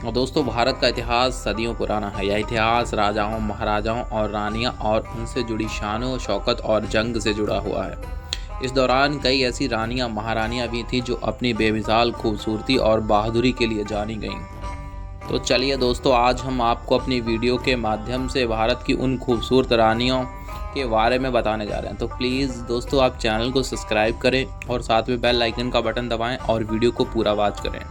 और दोस्तों, भारत का इतिहास सदियों पुराना है। यह इतिहास राजाओं, महाराजाओं और रानियां और उनसे जुड़ी शानो शौकत और जंग से जुड़ा हुआ है। इस दौरान कई ऐसी रानियां, महारानियां भी थीं जो अपनी बेमिसाल खूबसूरती और बहादुरी के लिए जानी गईं। तो चलिए दोस्तों, आज हम आपको अपनी वीडियो के माध्यम से भारत की उन खूबसूरत रानियों के बारे में बताने जा रहे हैं। तो प्लीज़ दोस्तों, आप चैनल को सब्सक्राइब करें और साथ में बेल आइकन का बटन दबाएं और वीडियो को पूरा वॉच करें।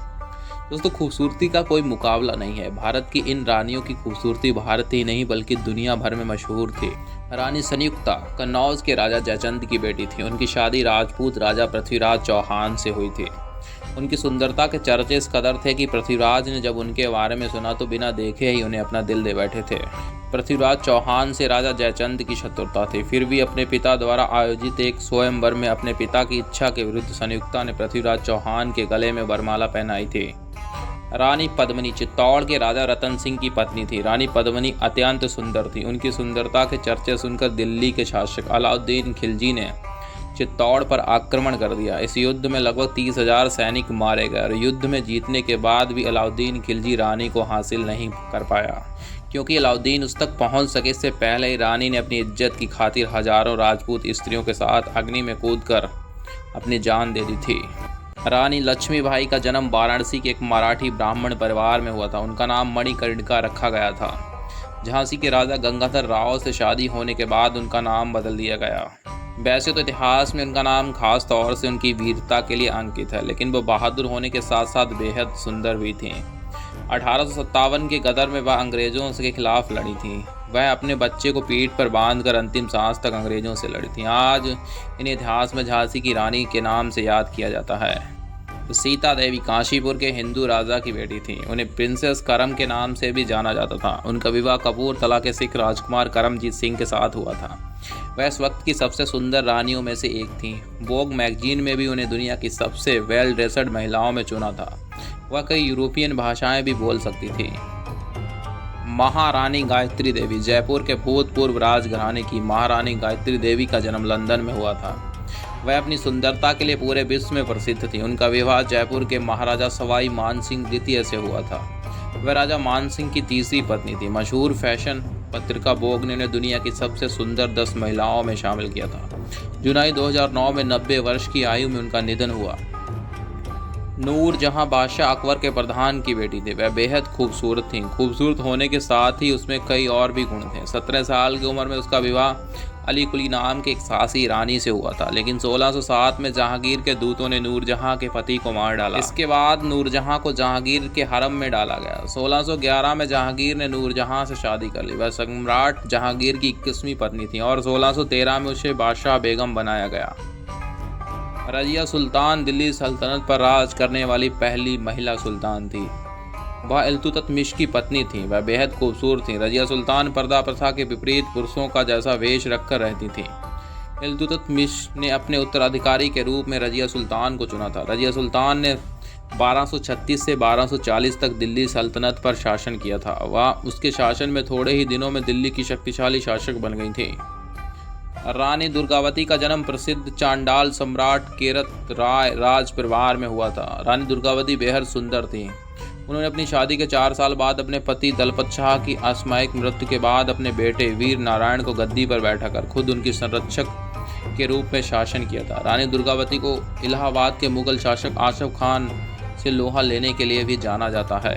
दोस्तों, खूबसूरती का कोई मुकाबला नहीं है। भारत की इन रानियों की खूबसूरती भारत ही नहीं बल्कि दुनिया भर में मशहूर थी। रानी संयुक्ता कन्नौज के राजा जयचंद की बेटी थी। उनकी शादी राजपूत राजा पृथ्वीराज चौहान से हुई थी। उनकी सुंदरता के चर्चे इस कदर थे कि पृथ्वीराज ने जब उनके बारे में सुना तो बिना देखे ही उन्हें अपना दिल दे बैठे थे। पृथ्वीराज चौहान से राजा जयचंद की शत्रुता थी। फिर भी अपने पिता द्वारा आयोजित एक स्वयंवर में अपने पिता की इच्छा के विरुद्ध संयुक्ता ने पृथ्वीराज चौहान के गले में वरमाला पहनाई थी। रानी पद्मिनी चित्तौड़ के राजा रतन सिंह की पत्नी थी। रानी पद्मिनी अत्यंत सुंदर थी। उनकी सुंदरता के चर्चे सुनकर दिल्ली के शासक अलाउद्दीन खिलजी ने चित्तौड़ पर आक्रमण कर दिया। इस युद्ध में लगभग 30,000 सैनिक मारे गए और युद्ध में जीतने के बाद भी अलाउद्दीन खिलजी रानी को हासिल नहीं कर पाया, क्योंकि अलाउद्दीन उस तक पहुंच सके इससे पहले ही रानी ने अपनी इज्जत की खातिर हजारों राजपूत स्त्रियों के साथ अग्नि में कूदकर अपनी जान दे दी थी। रानी लक्ष्मीबाई का जन्म वाराणसी के एक मराठी ब्राह्मण परिवार में हुआ था। उनका नाम मणिकर्णिका रखा गया था। झांसी के राजा गंगाधर राव से शादी होने के बाद उनका नाम बदल दिया गया। वैसे तो इतिहास में उनका नाम खास तौर से उनकी वीरता के लिए अंकित है, लेकिन वो बहादुर होने के साथ साथ बेहद सुंदर भी थीं। 1857 के गदर में वह अंग्रेजों के खिलाफ लड़ी थी। वह अपने बच्चे को पीठ पर बांधकर अंतिम सांस तक अंग्रेजों से लड़ी थी। आज इन्हें इतिहास में झांसी की रानी के नाम से याद किया जाता है। सीता देवी काशीपुर के हिंदू राजा की बेटी थी। उन्हें प्रिंसेस करम के नाम से भी जाना जाता था। उनका विवाह कपूरथला के सिख राजकुमार करमजीत सिंह के साथ हुआ था। वह इस वक्त की सबसे सुंदर रानियों में से एक थीं। वोग मैगजीन में भी उन्हें दुनिया की सबसे वेल ड्रेस्ड महिलाओं में चुना था। वह कई यूरोपियन भाषाएं भी बोल सकती थी। महारानी गायत्री देवी जयपुर के भूतपूर्व राजघराने की महारानी गायत्री देवी का जन्म लंदन में हुआ था। वह अपनी सुंदरता के लिए पूरे विश्व में प्रसिद्ध थी। उनका विवाह जयपुर के महाराजा सवाई मानसिंह द्वितीय से हुआ था। वह राजा मानसिंह की तीसरी पत्नी थी। मशहूर फैशन पत्रिका वोग ने उन्हें दुनिया की सबसे सुंदर 10 महिलाओं में शामिल किया था। जुलाई 2009 में 90 वर्ष की आयु में उनका निधन हुआ। नूरजहां बादशाह अकबर के प्रधान की बेटी थी। वह बेहद खूबसूरत थीं। खूबसूरत होने के साथ ही उसमें कई और भी गुण थे। 17 साल की उम्र में उसका विवाह अली कुली नाम के एक सासी रानी से हुआ था, लेकिन 1607 में जहांगीर के दूतों ने नूरजहां के पति को मार डाला। इसके बाद नूरजहां को जहांगीर के हरम में डाला गया। 1611 में जहांगीर ने नूरजहां से शादी कर ली। वह सम्राट जहांगीर की 21वीं पत्नी थी और 1613 में उसे बादशाह बेगम बनाया गया। रजिया सुल्तान दिल्ली सल्तनत पर राज करने वाली पहली महिला सुल्तान थी। वह इल्तुतमिश की पत्नी थी। वह बेहद खूबसूरत थी। रजिया सुल्तान पर्दा प्रथा के विपरीत पुरुषों का जैसा वेश रखकर रहती थी। इल्तुतमिश ने अपने उत्तराधिकारी के रूप में रजिया सुल्तान को चुना था। रजिया सुल्तान ने 1236 से 1240 तक दिल्ली सल्तनत पर शासन किया था। वह उसके शासन में थोड़े ही दिनों में दिल्ली की शक्तिशाली शासक बन गई थी। रानी दुर्गावती का जन्म प्रसिद्ध चांडाल सम्राट केरत राय राज परिवार में हुआ था। रानी दुर्गावती बेहद सुंदर थी। उन्होंने अपनी शादी के 4 साल बाद अपने पति दलपत शाह की असामयिक मृत्यु के बाद अपने बेटे वीर नारायण को गद्दी पर बैठाकर खुद उनकी संरक्षक के रूप में शासन किया था। रानी दुर्गावती को इलाहाबाद के मुगल शासक आसफ खान से लोहा लेने के लिए भी जाना जाता है।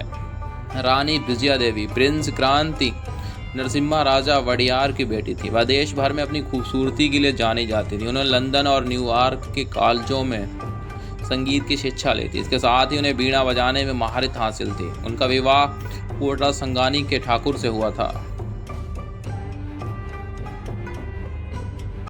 रानी विजया देवी प्रिंस क्रांति नरसिम्हा राजा वडियार की बेटी थी। वह देश भर में अपनी खूबसूरती के लिए जानी जाती थी। उन्होंने लंदन और न्यूयॉर्क के कॉलेजों में संगीत की शिक्षा ली थी। इसके साथ ही उन्हें बीड़ा बजाने में महारत हासिल थी। उनका विवाह कोटा संगानी के ठाकुर से हुआ था।